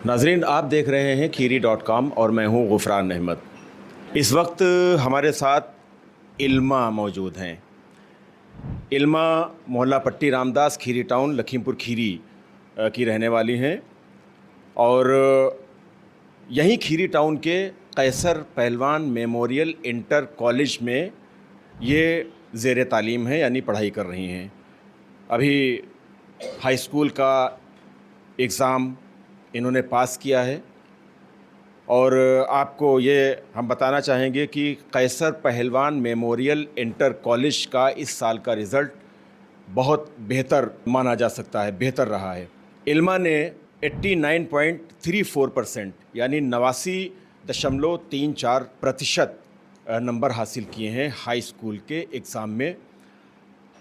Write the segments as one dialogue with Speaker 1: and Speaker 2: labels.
Speaker 1: नाजरीन, आप देख रहे हैं खीरी.com और मैं हूं गुफरान अहमद। इस वक्त हमारे साथ इल्मा मौजूद हैं। इल्मा मोहल्ला पट्टी रामदास, खीरी टाउन, लखीमपुर खीरी की रहने वाली हैं और यहीं खीरी टाउन के कैसर पहलवान मेमोरियल इंटर कॉलेज में ये ज़ेर तालीम है, यानी पढ़ाई कर रही हैं। अभी हाई स्कूल का एग्ज़ाम इन्होंने पास किया है और आपको ये हम बताना चाहेंगे कि कैसर पहलवान मेमोरियल इंटर कॉलेज का इस साल का रिज़ल्ट बहुत बेहतर माना जा सकता है, बेहतर रहा है। इल्मा ने 89.34% यानी 89.34% नंबर हासिल किए हैं हाई स्कूल के एग्ज़ाम में।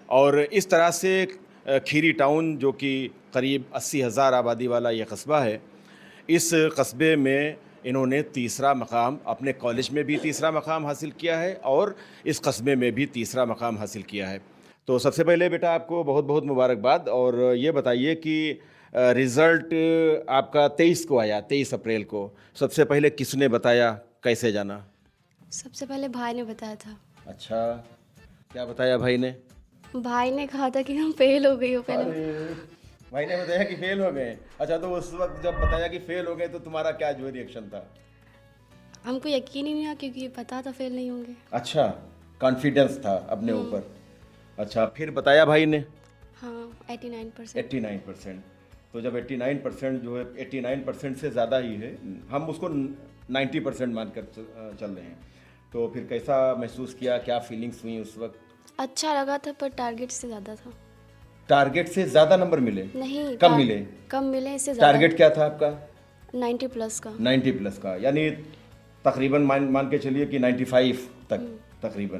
Speaker 1: और इस तरह से खीरी टाउन, जो कि करीब 80,000 आबादी वाला ये कस्बा है, इस कस्बे में इन्होंने तीसरा मकाम, अपने कॉलेज में भी तीसरा मकाम हासिल किया है और इस कस्बे में भी तीसरा मकाम हासिल किया है। तो सबसे पहले बेटा आपको बहुत बहुत मुबारकबाद। और ये बताइए कि रिज़ल्ट आपका 23 को आया, 23 अप्रैल को। सबसे पहले किसने बताया, कैसे जाना?
Speaker 2: सबसे पहले भाई ने बताया था।
Speaker 1: अच्छा, क्या बताया भाई ने?
Speaker 2: भाई ने कहा था कि हम फेल हो गई हो पहले।
Speaker 1: अरे, भाई ने बताया कि फेल हो गए। अच्छा, तो उस वक्त जब बताया कि फेल हो गए तो तुम्हारा क्या जो रिएक्शन था?
Speaker 2: हमको यकीन ही नहीं हुआ क्योंकि पता था फेल नहीं होंगे।
Speaker 1: अच्छा, कॉन्फिडेंस था अपने ऊपर। अच्छा, फिर बताया भाई ने?
Speaker 2: हाँ, 89%।
Speaker 1: 89%। तो जब 89% जो है, 89% से ज़्यादा ही है, हम उसको 90% मानकर चल रहे हैं। तो फिर कैसा महसूस किया, क्या फीलिंग्स हुई उस वक्त?
Speaker 2: अच्छा लगा था पर टारगेट से ज़्यादा था।
Speaker 1: टारगेट से ज़्यादा नंबर मिले?
Speaker 2: नहीं,
Speaker 1: कम मिले?
Speaker 2: कम मिले, इससे ज़्यादा।
Speaker 1: टारगेट क्या था आपका?
Speaker 2: 90 प्लस का।
Speaker 1: 90 प्लस का, यानी तकरीबन मान के चलिए कि 95 तक तकरीबन।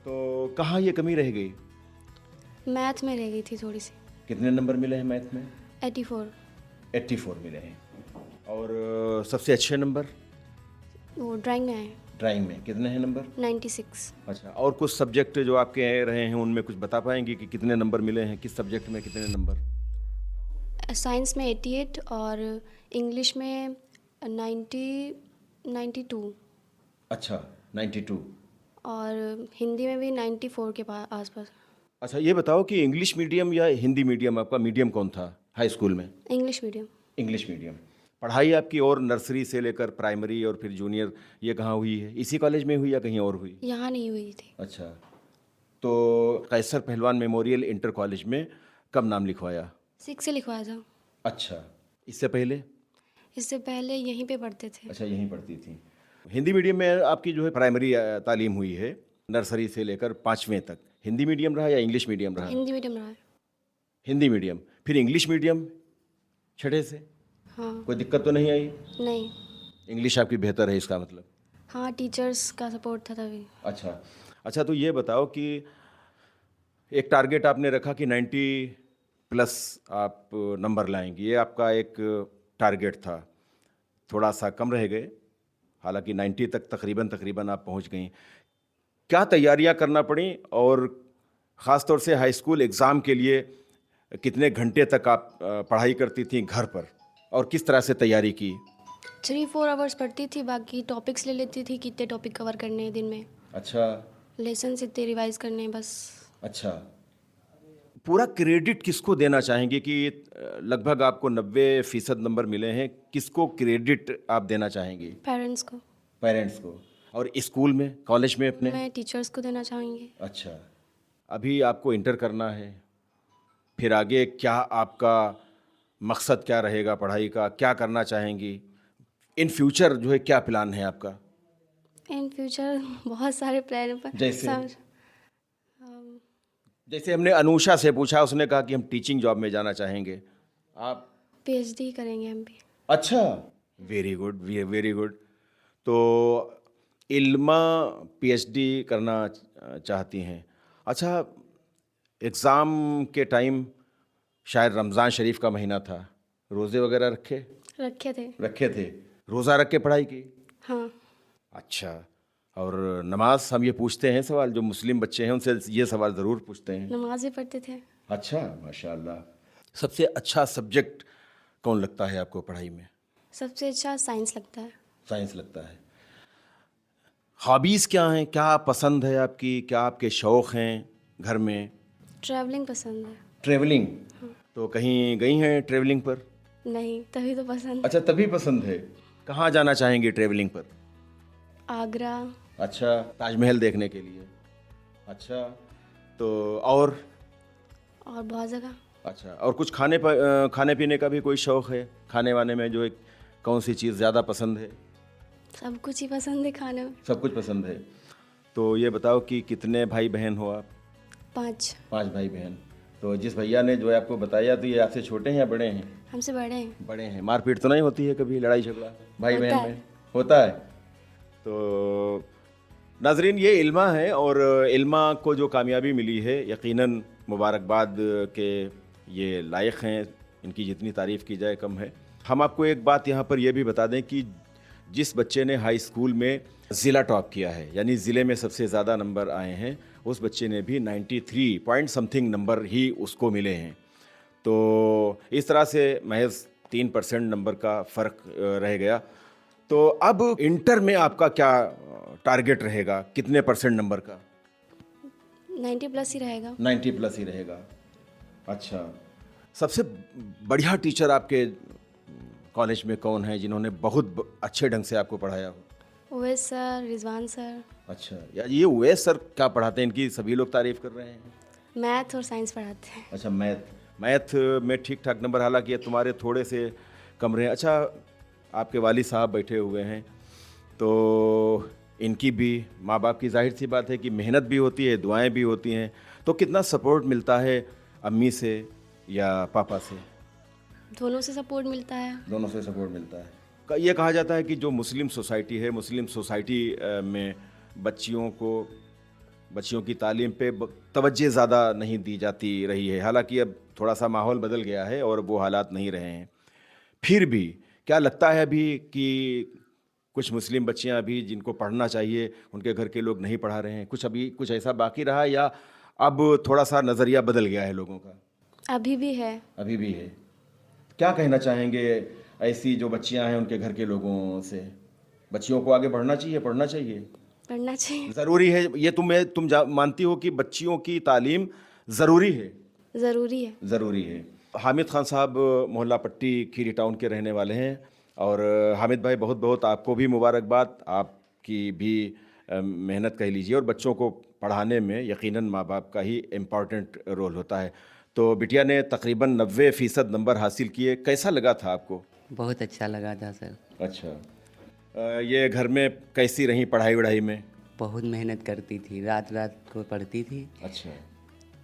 Speaker 1: तो कहाँ ये कमी रह गई?
Speaker 2: मैथ में रह गई थी थोड़ी सी।
Speaker 1: कितने नंबर मिले हैं मैथ में?
Speaker 2: 84।
Speaker 1: 84 मिले हैं। और सबसे अच्छे नंबर?
Speaker 2: वो ड्राइंग में आए।
Speaker 1: ड्राइंग में कितने हैं नंबर?
Speaker 2: 96।
Speaker 1: अच्छा, और कुछ सब्जेक्ट जो आपके रहे हैं उनमें कुछ बता पाएंगे कि कितने नंबर मिले हैं, किस सब्जेक्ट में कितने नंबर?
Speaker 2: साइंस में 88 और इंग्लिश में 92।
Speaker 1: अच्छा, 92।
Speaker 2: और हिंदी में भी 94 के आसपास।
Speaker 1: अच्छा, ये बताओ कि इंग्लिश मीडियम या हिंदी मीडियम, आपका मीडियम कौन था हाई स्कूल में?
Speaker 2: English medium.
Speaker 1: English medium. पढ़ाई आपकी और नर्सरी से लेकर प्राइमरी और फिर जूनियर, ये कहाँ हुई है? इसी कॉलेज में हुई या कहीं और हुई?
Speaker 2: यहाँ नहीं हुई थी।
Speaker 1: अच्छा, तो कैसर पहलवान मेमोरियल इंटर कॉलेज में कब नाम लिखवाया?
Speaker 2: 6 से लिखवाया था।
Speaker 1: अच्छा, इससे पहले?
Speaker 2: इससे पहले यहीं पे पढ़ते थे।
Speaker 1: अच्छा, यहीं पढ़ती थी। हिंदी मीडियम में आपकी जो है प्राइमरी तालीम हुई है, नर्सरी से लेकर 5वीं तक। हिंदी मीडियम रहा या इंग्लिश मीडियम रहा?
Speaker 2: हिंदी मीडियम रहा है।
Speaker 1: हिंदी मीडियम, फिर इंग्लिश मीडियम छठे से।
Speaker 2: हाँ।
Speaker 1: कोई दिक्कत तो नहीं आई?
Speaker 2: नहीं।
Speaker 1: इंग्लिश आपकी बेहतर है इसका मतलब?
Speaker 2: हाँ, टीचर्स का सपोर्ट था तभी।
Speaker 1: अच्छा। अच्छा, तो ये बताओ कि एक टारगेट आपने रखा कि 90 प्लस आप नंबर लाएंगी, ये आपका एक टारगेट था। थोड़ा सा कम रह गए, हालांकि 90 तक तकरीबन आप पहुंच गई। क्या तैयारियां करना पड़ी और ख़ास तौर से हाई स्कूल एग्ज़ाम के लिए कितने घंटे तक आप पढ़ाई करती थी घर पर और किस तरह से तैयारी की?
Speaker 2: 3-4 आवर्स पढ़ती थी, बाकी टॉपिक्स ले लेती थी, कितने टॉपिक कवर करने हैं दिन में।
Speaker 1: अच्छा।
Speaker 2: लेसन इतने रिवाइज करने हैं बस।
Speaker 1: अच्छा, पूरा क्रेडिट किसको देना चाहेंगे कि लगभग आपको 90% नंबर मिले हैं? किसको क्रेडिट आप देना चाहेंगे?
Speaker 2: पेरेंट्स को।
Speaker 1: पेरेंट्स को। और स्कूल में, कॉलेज में अपने?
Speaker 2: मैं टीचर्स को देना चाहूँगी।
Speaker 1: अच्छा, अभी आपको इंटर करना है, फिर आगे क्या आपका मकसद क्या रहेगा पढ़ाई का, क्या करना चाहेंगी? इन फ्यूचर जो है क्या प्लान है आपका?
Speaker 2: इन फ्यूचर बहुत सारे प्लान पर
Speaker 1: जैसे?
Speaker 2: अम,
Speaker 1: जैसे हमने अनुषा से पूछा, उसने कहा कि हम टीचिंग जॉब में जाना चाहेंगे। आप?
Speaker 2: PhD करेंगे हम भी।
Speaker 1: अच्छा, वेरी गुड, वेरी गुड। तो इल्मा पीएचडी करना चाहती हैं। अच्छा, एग्ज़ाम के टाइम शायद रमज़ान शरीफ का महीना था, रोज़े वगैरह
Speaker 2: रखे थे।
Speaker 1: रखे थे? रोज़ा रख के पढ़ाई की?
Speaker 2: हाँ।
Speaker 1: अच्छा, और नमाज, हम ये पूछते हैं सवाल, जो मुस्लिम बच्चे हैं उनसे ये सवाल ज़रूर पूछते हैं।
Speaker 2: नमाज भी पढ़ते थे।
Speaker 1: अच्छा, माशाल्लाह। सबसे अच्छा सब्जेक्ट कौन लगता है आपको पढ़ाई में?
Speaker 2: सबसे अच्छा साइंस लगता है।
Speaker 1: साइंस लगता है। हॉबीज़ क्या हैं, क्या पसंद है आपकी, क्या आपके शौक़ हैं घर में?
Speaker 2: ट्रैवलिंग पसंद है।
Speaker 1: ट्रैवलिंग, तो कहीं गई हैं ट्रैवलिंग पर?
Speaker 2: नहीं, तभी तो पसंद।
Speaker 1: अच्छा, तभी पसंद है। कहाँ जाना चाहेंगे ट्रैवलिंग पर?
Speaker 2: आगरा।
Speaker 1: अच्छा, ताजमहल देखने के लिए। अच्छा, तो और?
Speaker 2: और बहुत जगह।
Speaker 1: अच्छा, और कुछ खाने पीने का भी कोई शौक़ है? खाने वाने में जो एक कौन सी चीज़ ज़्यादा पसंद है?
Speaker 2: सब कुछ ही पसंद है खाने में।
Speaker 1: सब कुछ पसंद है। तो ये बताओ कि कितने भाई बहन हो आप?
Speaker 2: 5।
Speaker 1: 5 भाई बहन। तो जिस भैया ने जो है आपको बताया, तो ये आपसे छोटे हैं या बड़े हैं?
Speaker 2: हमसे बड़े हैं।
Speaker 1: बड़े हैं। मारपीट तो नहीं होती है कभी, लड़ाई झगड़ा भाई
Speaker 2: होता
Speaker 1: बहन
Speaker 2: है।
Speaker 1: में? होता है। तो नाजरीन, ये इल्मा है, और इल्मा को जो कामयाबी मिली है, यकीनन मुबारकबाद के ये लायक हैं। इनकी जितनी तारीफ़ की जाए कम है। हम आपको एक बात यहाँ पर यह भी बता दें कि जिस बच्चे ने हाई स्कूल में ज़िला टॉप किया है, यानी ज़िले में सबसे ज़्यादा नंबर आए हैं, उस बच्चे ने भी 93 पॉइंट समथिंग नंबर ही उसको मिले हैं। तो इस तरह से महज 3% नंबर का फ़र्क रह गया। तो अब इंटर में आपका क्या टारगेट रहेगा, कितने परसेंट नंबर का?
Speaker 2: 90 प्लस ही रहेगा।
Speaker 1: 90 प्लस ही रहेगा। अच्छा, सबसे बढ़िया टीचर आपके कॉलेज में कौन है जिन्होंने बहुत अच्छे ढंग से आपको पढ़ाया हो?
Speaker 2: Owais sir, Rizwan sir.
Speaker 1: अच्छा, यार ये उवैस सर क्या पढ़ाते हैं? इनकी सभी लोग तारीफ़ कर रहे हैं।
Speaker 2: मैथ और साइंस पढ़ाते हैं।
Speaker 1: अच्छा, मैथ में ठीक ठाक नंबर, हालांकि ये तुम्हारे थोड़े से कम रहे हैं। अच्छा, आपके वालिद साहब बैठे हुए हैं, तो इनकी भी, माँ बाप की जाहिर सी बात है कि मेहनत भी होती है, दुआएं भी होती हैं, तो कितना सपोर्ट मिलता है अम्मी से या पापा से?
Speaker 2: दोनों से सपोर्ट मिलता है।
Speaker 1: दोनों से सपोर्ट मिलता है। ये कहा जाता है कि जो मुस्लिम सोसाइटी है, मुस्लिम सोसाइटी में बच्चियों की तालीम पे तवज्जो ज़्यादा नहीं दी जाती रही है। हालांकि अब थोड़ा सा माहौल बदल गया है और वो हालात नहीं रहे हैं। फिर भी क्या लगता है अभी कि कुछ मुस्लिम बच्चियां अभी जिनको पढ़ना चाहिए, उनके घर के लोग नहीं पढ़ा रहे हैं? कुछ ऐसा बाकी रहा, या अब थोड़ा सा नज़रिया बदल गया है लोगों का?
Speaker 2: अभी भी है।
Speaker 1: अभी भी है। क्या कहना चाहेंगे ऐसी जो बच्चियां हैं उनके घर के लोगों से? बच्चियों को आगे बढ़ना चाहिए, पढ़ना चाहिए?
Speaker 2: पढ़ना चाहिए।
Speaker 1: ज़रूरी है ये? मानती हो कि बच्चियों की तालीम ज़रूरी है?
Speaker 2: ज़रूरी है।
Speaker 1: ज़रूरी है। हामिद खान साहब मोहल्ला पट्टी खीरी टाउन के रहने वाले हैं, और हामिद भाई, बहुत बहुत आपको भी मुबारकबाद। आपकी भी मेहनत कह लीजिए, और बच्चों को पढ़ाने में यकीनन माँ बाप का ही इम्पॉर्टेंट रोल होता है। तो बिटिया ने तकरीबन 90% नंबर हासिल किए। कैसा लगा था आपको?
Speaker 3: बहुत अच्छा लगा था सर।
Speaker 1: अच्छा, ये घर में कैसी रही पढ़ाई वढ़ाई में?
Speaker 3: बहुत मेहनत करती थी, रात रात को पढ़ती थी।
Speaker 1: अच्छा।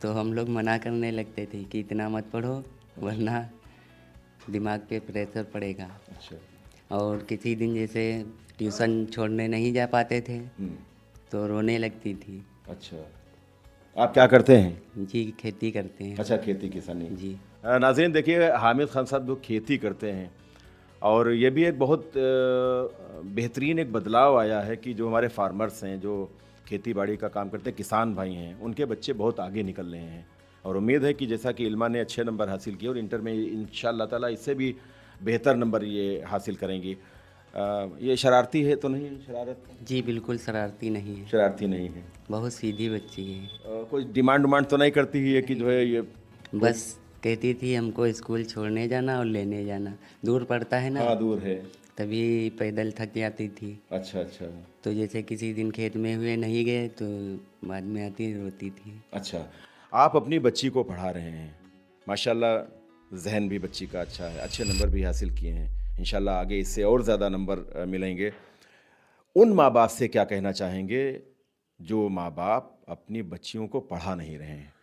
Speaker 3: तो हम लोग मना करने लगते थे कि इतना मत पढ़ो, वरना दिमाग पे प्रेशर पड़ेगा।
Speaker 1: अच्छा।
Speaker 3: और किसी दिन जैसे ट्यूशन छोड़ने नहीं जा पाते थे तो रोने लगती थी।
Speaker 1: अच्छा, आप क्या करते हैं?
Speaker 3: जी, खेती करते हैं।
Speaker 1: अच्छा, खेती किसानी।
Speaker 3: जी।
Speaker 1: नाज़रीन देखिए, हामिद खान साहब जो खेती करते हैं, और ये भी एक बहुत बेहतरीन एक बदलाव आया है कि जो हमारे फार्मर्स हैं, जो खेती बाड़ी का काम करते हैं, किसान भाई हैं, उनके बच्चे बहुत आगे निकल रहे हैं। और उम्मीद है कि जैसा कि इल्मा ने अच्छे नंबर हासिल किए, और इंटर में इंशाअल्लाह ताला इससे भी बेहतर नंबर ये हासिल करेंगी। ये शरारती है तो नहीं है? शरारत?
Speaker 3: जी बिल्कुल शरारती नहीं है,
Speaker 1: शरारती नहीं है।
Speaker 3: बहुत सीधी बच्ची है।
Speaker 1: कोई डिमांड तो नहीं करती है कि जो है ये?
Speaker 3: बस कहती थी हमको स्कूल छोड़ने जाना और लेने जाना, दूर पड़ता है ना।
Speaker 1: हाँ, दूर है।
Speaker 3: तभी पैदल थक जाती थी।
Speaker 1: अच्छा अच्छा।
Speaker 3: तो जैसे किसी दिन खेत में हुए नहीं गए तो बाद में आती रोती थी।
Speaker 1: अच्छा, आप अपनी बच्ची को पढ़ा रहे हैं, माशाल्लाह, जहन भी बच्ची का अच्छा है, अच्छे नंबर भी हासिल किए हैं। इंशाल्लाह आगे इससे और ज़्यादा नंबर मिलेंगे। उन माँ बाप से क्या कहना चाहेंगे जो माँ बाप अपनी बच्चियों को पढ़ा नहीं रहे हैं?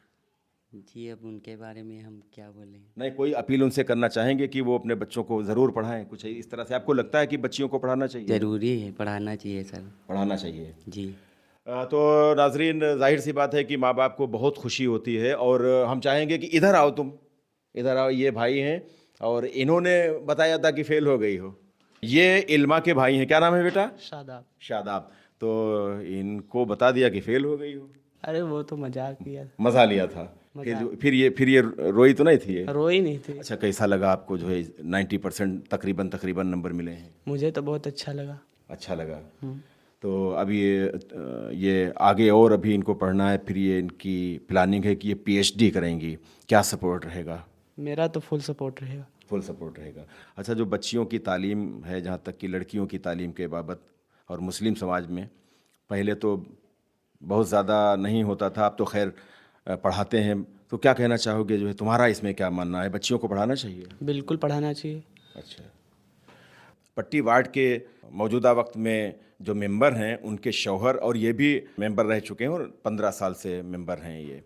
Speaker 3: जी, अब उनके बारे में हम क्या बोलें।
Speaker 1: नहीं, कोई अपील उनसे करना चाहेंगे कि वो अपने बच्चों को ज़रूर पढ़ाएं? कुछ इस तरह से आपको लगता है कि बच्चियों को पढ़ाना चाहिए?
Speaker 3: ज़रूरी है, पढ़ाना चाहिए सर।
Speaker 1: पढ़ाना चाहिए।
Speaker 3: जी।
Speaker 1: तो नाजरीन, जाहिर सी बात है कि माँ बाप को बहुत खुशी होती है, और हम चाहेंगे कि इधर आओ, तुम इधर आओ। ये भाई हैं, और इन्होंने बताया था कि फ़ेल हो गई हो। ये इल्मा के भाई हैं। क्या नाम है बेटा?
Speaker 4: शादाब।
Speaker 1: शादाब। तो इनको बता दिया कि फ़ेल हो गई हो?
Speaker 4: अरे वो तो मजाक किया।
Speaker 1: मज़ा लिया था। फिर ये रोई तो नहीं थी ये?
Speaker 4: रोई नहीं थी।
Speaker 1: अच्छा, कैसा लगा आपको जो है 90% तकरीबन नंबर मिले हैं?
Speaker 4: मुझे तो बहुत अच्छा लगा।
Speaker 1: अच्छा लगा। तो अब ये आगे और अभी इनको पढ़ना है, फिर ये इनकी प्लानिंग है कि ये पीएचडी करेंगी, क्या सपोर्ट रहेगा?
Speaker 4: मेरा तो फुल सपोर्ट रहेगा।
Speaker 1: फुल सपोर्ट रहेगा। अच्छा, जो बच्चियों की तालीम है, जहाँ तक कि लड़कियों की तालीम के बाबत और मुस्लिम समाज में पहले तो बहुत ज़्यादा नहीं होता था, अब तो खैर पढ़ाते हैं, तो क्या कहना चाहोगे, जो है तुम्हारा इसमें क्या मानना है, बच्चियों को पढ़ाना चाहिए?
Speaker 4: बिल्कुल पढ़ाना चाहिए।
Speaker 1: अच्छा, पट्टी वार्ड के मौजूदा वक्त में जो मेंबर हैं उनके शौहर और ये भी मेंबर रह चुके हैं और 15 साल से मेंबर हैं, ये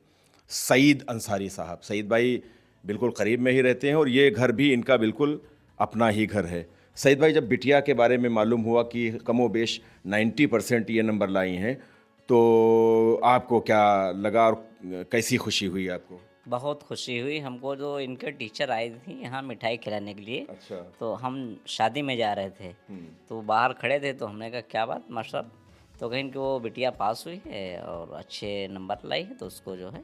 Speaker 1: सईद अंसारी साहब। सईद भाई बिल्कुल करीब में ही रहते हैं और ये घर भी इनका बिल्कुल अपना ही घर है। सईद भाई, जब बिटिया के बारे में मालूम हुआ कि कमोबेश 90% ये नंबर लाई हैं, तो आपको क्या लगा और कैसी खुशी हुई आपको?
Speaker 5: बहुत खुशी हुई हमको। जो इनके टीचर आई थी यहाँ मिठाई खिलाने के लिए,
Speaker 1: अच्छा।
Speaker 5: तो हम शादी में जा रहे थे, तो बाहर खड़े थे, तो हमने कहा क्या बात मास्टर, तो कहीं कि वो बिटिया पास हुई है और अच्छे नंबर लाई है, तो उसको जो है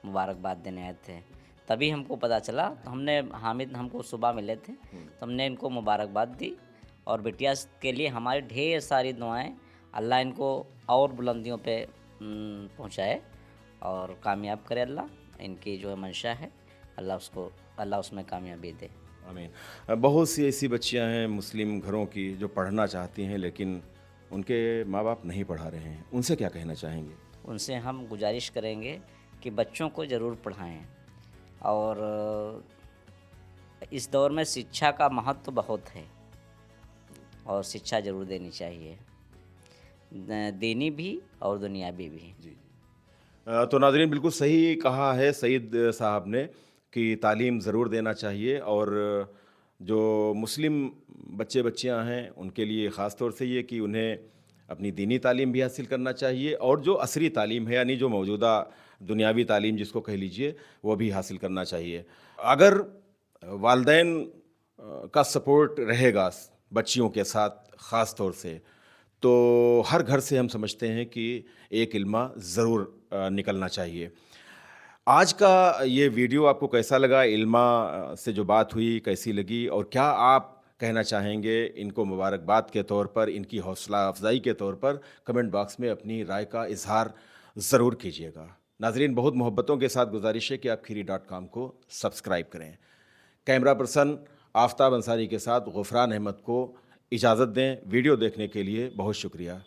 Speaker 5: मुबारकबाद देने आए थे। तभी हमको पता चला, तो हमने हामिद हमको सुबह मिले थे, तो हमने इनको मुबारकबाद दी और बिटिया के लिए हमारी ढेर सारी दुआएं, अल्लाह इनको और बुलंदियों पे पहुंचाए और कामयाब करे। अल्लाह इनकी जो है मंशा है, अल्लाह उसमें कामयाबी दे।
Speaker 1: आमीन। बहुत सी ऐसी बच्चियां हैं मुस्लिम घरों की जो पढ़ना चाहती हैं, लेकिन उनके माँ बाप नहीं पढ़ा रहे हैं, उनसे क्या कहना चाहेंगे?
Speaker 5: उनसे हम गुजारिश करेंगे कि बच्चों को ज़रूर पढ़ाएं और इस दौर में शिक्षा का महत्व बहुत है और शिक्षा ज़रूर देनी चाहिए, दीनी भी और दुनियावी भी।
Speaker 1: जी। तो नाज़रीन, बिल्कुल सही कहा है सईद साहब ने कि तालीम ज़रूर देना चाहिए और जो मुस्लिम बच्चे बच्चियां हैं उनके लिए ख़ास तौर से ये कि उन्हें अपनी दीनी तालीम भी हासिल करना चाहिए और जो असरी तालीम है, यानी जो मौजूदा दुनियावी तालीम जिसको कह लीजिए, वो भी हासिल करना चाहिए। अगर वालिदैन का सपोर्ट रहेगा बच्चियों के साथ ख़ास तौर से, तो हर घर से हम समझते हैं कि एक इल्मा ज़रूर निकलना चाहिए। आज का ये वीडियो आपको कैसा लगा? इल्मा से जो बात हुई कैसी लगी और क्या आप कहना चाहेंगे इनको मुबारकबाद के तौर पर, इनकी हौसला अफजाई के तौर पर? कमेंट बॉक्स में अपनी राय का इजहार ज़रूर कीजिएगा। नाजरीन, बहुत मोहब्बतों के साथ गुजारिश है कि आप खीरी.com को सब्सक्राइब करें। कैमरा पर्सन आफ्ताब अंसारी के साथ गुफरान अहमद को इजाज़त दें। वीडियो देखने के लिए बहुत शुक्रिया।